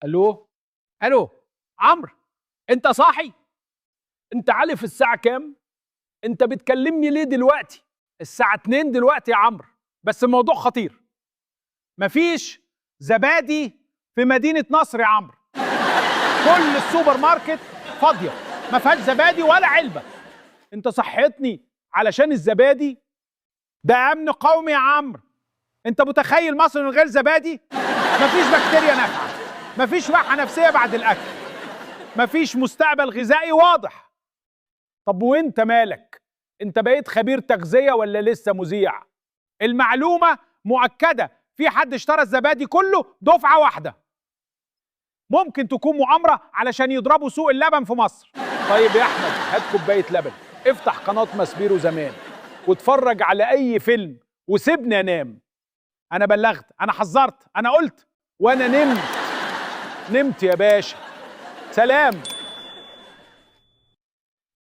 الو. الو عمرو، انت صاحي؟ انت عارف الساعه كام؟ انت بتكلمني ليه دلوقتي؟ الساعه 2 دلوقتي يا عمرو. بس الموضوع خطير. مفيش زبادي في مدينه نصر يا عمرو. كل السوبر ماركت فاضيه، ما فيهاش زبادي ولا علبه. انت صحيتني علشان الزبادي؟ ده امن قومي يا عمرو. انت متخيل مصر من غير زبادي؟ مفيش بكتيريا نافعه، مفيش راحه نفسيه بعد الاكل، مفيش مستقبل غذائي واضح. طب وانت مالك؟ انت بقيت خبير تغذيه ولا لسه مذيع؟ المعلومه مؤكده، في حد اشترى الزبادي كله دفعه واحده. ممكن تكون مؤامره علشان يضربوا سوق اللبن في مصر. طيب يا احمد، هات كوبايه لبن، افتح قناه ماسبيرو زمان واتفرج على اي فيلم وسيبني انام. انا بلغت، انا حذرت، انا قلت وانا نمت يا باشا. سلام.